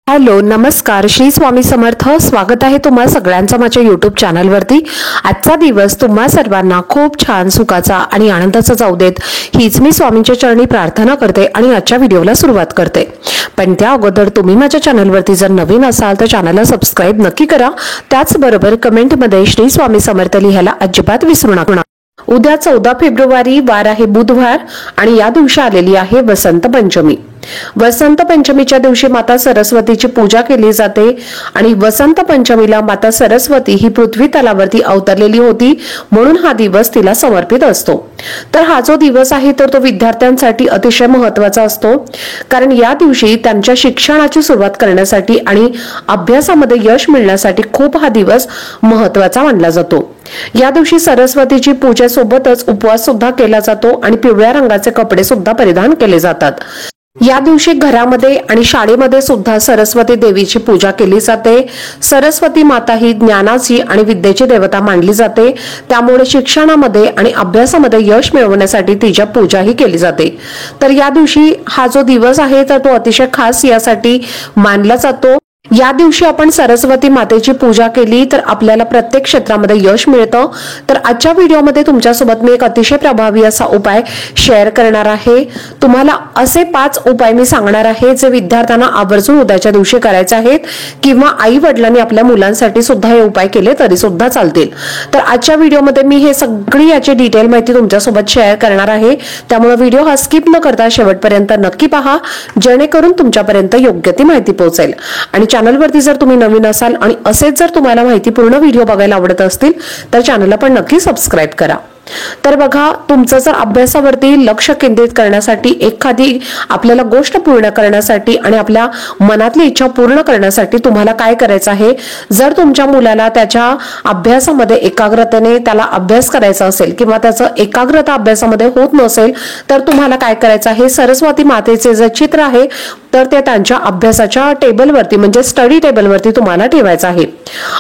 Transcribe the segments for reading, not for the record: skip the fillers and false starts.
Hello नमस्कार श्री स्वामी समर्थ। स्वागत आहे तुम्हा सगळ्यांचं माझ्या YouTube चॅनलवरती। आजचा दिवस तुम्हा सर्वांना खूप छान सुखाचा आणि आनंदाचा जाऊ देत हीच मी स्वामींच्या चरणी प्रार्थना करते आणि आजच्या व्हिडिओला सुरुवात करते। पण त्या अगोदर तुम्ही माझ्या चॅनलवरती जर नवीन असाल तर चॅनलला सबस्क्राइब नक्की करा। त्याचबरोबर कमेंटमध्ये श्री स्वामी समर्थ लिहायला अजिबात विसरू नका। उद्या 14 फेब्रुवारी वार आहे बुधवार आणि या दिवशी आलेली आहे वसंत पंचमी। वसंत पंचमीच्या दिवशी माता सरस्वतीची पूजा केली जाते आणि वसंत पंचमीला माता सरस्वती ही पृथ्वी तलावरती अवतरलेली होती म्हणून हा दिवस तिला समर्पित असतो। तर हा जो दिवस आहे तर तो विद्यार्थ्यांसाठी अतिशय महत्त्वाचा असतो, कारण या दिवशी त्यांच्या शिक्षणाची सुरुवात करण्यासाठी आणि अभ्यासामध्ये यश मिळण्यासाठी खूप हा दिवस महत्त्वाचा मानला जातो। या दिवशी सरस्वतीची पूजेसोबतच उपवास सुद्धा केला जातो आणि पिवळ्या रंगाचे कपडे सुद्धा परिधान केले जातात। या दिवशी घरामध्ये आणि शाळेमध्ये सुद्धा सरस्वती देवीची पूजा केली जाते। सरस्वती माता ही ज्ञानाची आणि विद्येची देवता मानली जाते, त्यामुळे शिक्षणामध्ये आणि अभ्यासामध्ये यश मिळवण्यासाठी तिच्या पूजाही केली जाते। तर या दिवशी हा जो दिवस आहे तर तो अतिशय खास यासाठी मानला जातो। या दिवशी आपण सरस्वती मातेची पूजा केली तर आपल्याला प्रत्येक क्षेत्रामध्ये यश मिळतं। तर आजच्या व्हिडिओमध्ये तुमच्यासोबत मी एक अतिशय प्रभावी असा उपाय शेअर करणार आहे। तुम्हाला असे 5 उपाय मी सांगणार आहे जे विद्यार्थ्यांना आवर्जून उद्याच्या दिवशी करायचे आहेत, किंवा आई वडिलांनी आपल्या मुलांसाठी सुद्धा हे उपाय केले तरी सुद्धा चालतील। तर आजच्या व्हिडिओमध्ये मी हे सगळी याची डिटेल माहिती तुमच्यासोबत शेअर करणार आहे, त्यामुळे व्हिडिओ हा स्किप न करता शेवटपर्यंत नक्की पहा, जेणेकरून तुमच्यापर्यंत योग्य ती माहिती पोहोचेल। आणि चॅनलवरती जर तुम्ही नवीन असाल आणि असेच जर तुम्हाला माहिती पूर्ण व्हिडिओ बघायला आवडत असतील तर चॅनलला पण नक्की सबस्क्राइब करा। तर बघा, तुमचं जर अभ्यासावरती लक्ष केंद्रित करण्यासाठी, एखादी आपल्याला गोष्ट पूर्ण करण्यासाठी आणि आपल्या मनातली इच्छा पूर्ण करण्यासाठी तुम्हाला काय करायचं आहे, जर तुमच्या मुलाला त्याच्या अभ्यासामध्ये एकाग्रतेने त्याला अभ्यास करायचा असेल किंवा त्याचं एकाग्रता अभ्यासामध्ये होत नसेल तर तुम्हाला काय करायचं आहे, सरस्वती मातेचे जे चित्र आहे तर ते त्यांच्या अभ्यासाच्या टेबलवरती म्हणजे स्टडी टेबलवरती तुम्हाला ठेवायचं आहे।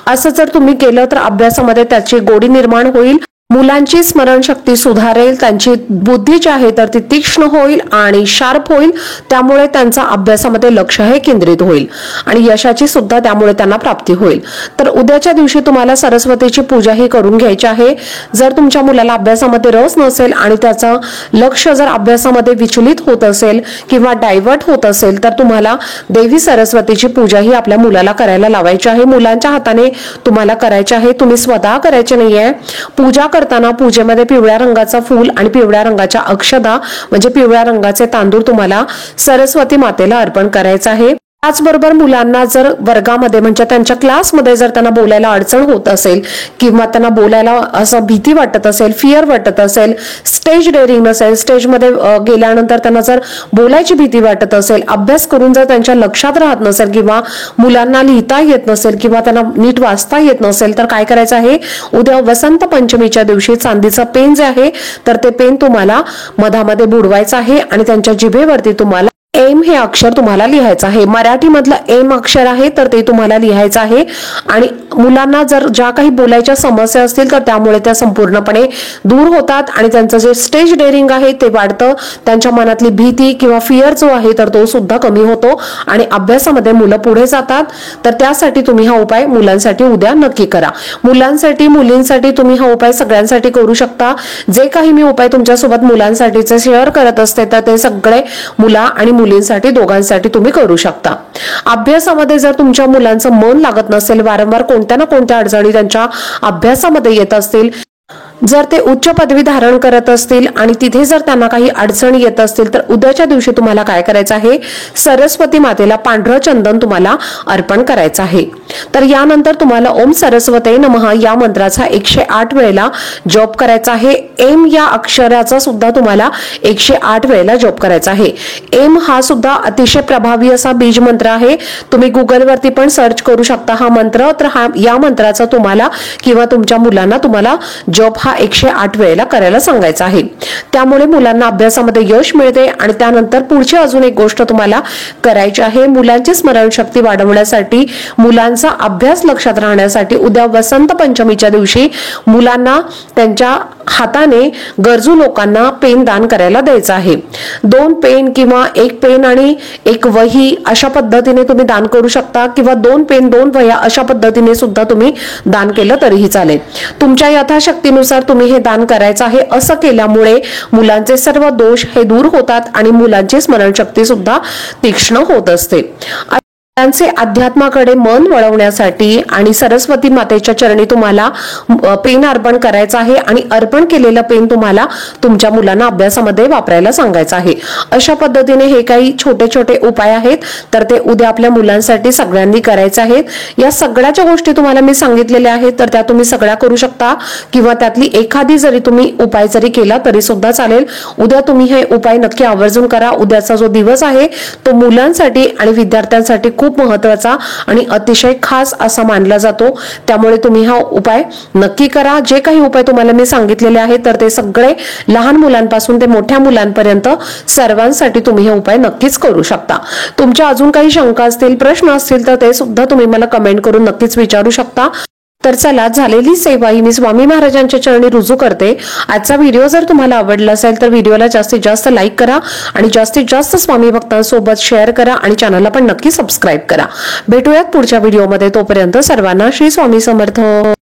असं जर तुम्ही केलं तर अभ्यासामध्ये त्याची गोडी निर्माण होईल, मुलांची स्मरणशक्ती सुधारेल, त्यांची बुद्धी जी आहे तर ती तीक्ष्ण होईल आणि शार्प होईल, त्यामुळे त्यांचा अभ्यासामध्ये लक्ष हे केंद्रित होईल आणि यशाची सुद्धा त्यामुळे त्यांना प्राप्ती होईल। तर उद्याच्या दिवशी तुम्हाला सरस्वतीची पूजा ही करून घ्यायची आहे। जर तुमच्या मुलाला अभ्यासामध्ये रस नसेल आणि त्याचं लक्ष जर अभ्यासामध्ये विचलित होत असेल किंवा डायव्हर्ट होत असेल तर तुम्हाला देवी सरस्वतीची पूजा ही आपल्या मुलाला करायला लावायची आहे। मुलांच्या हाताने तुम्हाला करायची आहे, तुम्ही स्वतः करायचे नाहीये। पूजा करताना पूजेमध्ये पिवळ्या रंगाचा फूल आणि पिवळ्या रंगाच्या अक्षदा म्हणजे पिवळ्या रंगाचे तांदूळ तुम्हाला सरस्वती मातेला अर्पण करायचं आहे। त्याचबरोबर मुलांना जर वर्गामध्ये म्हणजे त्यांच्या क्लासमध्ये जर त्यांना बोलायला अडचण होत असेल किंवा त्यांना बोलायला असं भीती वाटत असेल, फिअर वाटत असेल, स्टेज डेअरिंग नसेल, स्टेजमध्ये गेल्यानंतर त्यांना जर बोलायची भीती वाटत असेल, अभ्यास करून जर त्यांच्या लक्षात राहत नसेल किंवा मुलांना लिहिता येत नसेल किंवा त्यांना नीट वाचता येत नसेल तर काय करायचं आहे, उद्या वसंत पंचमीच्या दिवशी चांदीचं पेन जे आहे तर ते पेन तुम्हाला मधामध्ये बुडवायचं आहे आणि त्यांच्या जिभेवरती तुम्हाला एम हे अक्षर तुम्हाला लिहायचं आहे। मराठी मधलं एम अक्षर आहे तर ते तुम्हाला लिहायचं आहे आणि मुलांना जर ज्या काही बोलायच्या समस्या असतील तर त्यामुळे त्या संपूर्णपणे दूर होतात आणि त्यांचं जे स्टेज डेअरिंग आहे ते वाढतं, त्यांच्या मनातली भीती किंवा फिअर जो आहे तर तो सुद्धा कमी होतो आणि अभ्यासामध्ये मुलं पुढे जातात। तर त्यासाठी तुम्ही हा उपाय मुलांसाठी उद्या नक्की करा। मुलांसाठी मुलींसाठी तुम्ही हा उपाय सगळ्यांसाठी करू शकता। जे काही मी उपाय तुमच्यासोबत मुलांसाठीचे शेअर करत असते तर ते सगळे मुला आणि मुलींसाठी दोघांसाठी तुम्ही करू शकता। अभ्यासामध्ये जर तुमच्या मुलांचं मन लागत नसेल, वारंवार कोणत्या ना कोणत्या अडचणी त्यांच्या अभ्यासामध्ये येत असतील, जर ते उच्च पदवी धारण करत असतील आणि तिथे जर त्यांना काही अडचणी येत असतील तर उद्याच्या दिवशी तुम्हाला काय करायचं आहे, सरस्वती मातेला पांढरं चंदन तुम्हाला अर्पण करायचं आहे। तर यानंतर तुम्हाला ओम सरस्वते नमः या मंत्राचा 108 वेळेला जप करायचा आहे। एम या अक्षराचा सुद्धा तुम्हाला 108 वेळेला जप करायचा आहे। एम हा सुद्धा अतिशय प्रभावी असा बीज मंत्र आहे, तुम्ही गुगलवरती पण सर्च करू शकता हा मंत्र। तर या मंत्राचा तुम्हाला किंवा तुमच्या मुलांना तुम्हाला जप हा 108 वेळेला करायला सांगायचा आहे, त्यामुळे मुलांना अभ्यासामध्ये यश मिळते। आणि त्यानंतर पुढची अजून एक गोष्ट तुम्हाला करायची आहे, मुलांची स्मरणशक्ती वाढवण्यासाठी, मुलांचा अभ्यास लक्षात राहण्यासाठी उद्या वसंत पंचमीच्या दिवशी मुलांना त्यांच्या हाताने गरजू लोकांना पेन दान करायला द्यायचं आहे। 2 पेन किंवा 1 पेन आणि 1 वही अशा पद्धतीने तुम्ही दान करू शकता, किंवा 2 पेन 2 वह्या अशा पद्धतीने सुद्धा तुम्ही दान केलं तरीही चालेल। तुमच्या यथाशक्तीनुसार तुम्ही हे दान करायचं आहे। असं केल्यामुळे मुलांचे सर्व दोष हे दूर होतात आणि मुलांची स्मरणशक्ती सुद्धा तीक्ष्ण होत असते। त्यांचे अध्यात्माकडे मन वळवण्यासाठी आणि सरस्वती मातेच्या चरणी तुम्हाला पेन अर्पण करायचं आहे आणि अर्पण केलेलं पेन तुम्हाला तुमच्या मुलांना अभ्यासामध्ये वापरायला सांगायचं आहे। अशा पद्धतीने हे काही छोटे छोटे उपाय आहेत, तर ते उद्या आपल्या मुलांसाठी सगळ्यांनी करायचे आहेत। या सगळ्याच्या गोष्टी तुम्हाला मी सांगितलेल्या आहेत, तर त्या तुम्ही सगळ्या करू शकता, किंवा त्यातली एखादी जरी तुम्ही उपाय जरी केला तरी सुद्धा चालेल। उद्या तुम्ही हे उपाय नक्की आवर्जून करा। उद्याचा जो दिवस आहे तो मुलांसाठी आणि विद्यार्थ्यांसाठी खूप महत्त्वाचा आणि अतिशय खास असा मानला जातो, त्यामुळे तुम्ही हा उपाय नक्की करा। जे काही उपाय तुम्हाला मी सांगितलेले आहेत, तर ते सगळे लहान मुलांपासून ते मोठ्या मुलांपर्यंत सर्वांसाठी तुम्ही हे उपाय नक्कीच करू शकता। तुमच्या अजून काही शंका असतील, प्रश्न असतील, तर ते सुद्धा तुम्ही मला कमेंट करून नक्कीच विचारू शकता। तर चला, झालेली सेवा ही मी स्वामी महाराजांच्या चरणी रुजू करते। आजचा व्हिडिओ जर तुम्हाला आवडला असेल तर व्हिडिओला जास्तीत जास्त लाईक करा आणि जास्तीत जास्त स्वामी भक्तांसोबत शेअर करा आणि चॅनलला पण नक्की सबस्क्राईब करा। भेटूयात पुढच्या व्हिडिओमध्ये, तोपर्यंत सर्वांना श्री स्वामी समर्थ।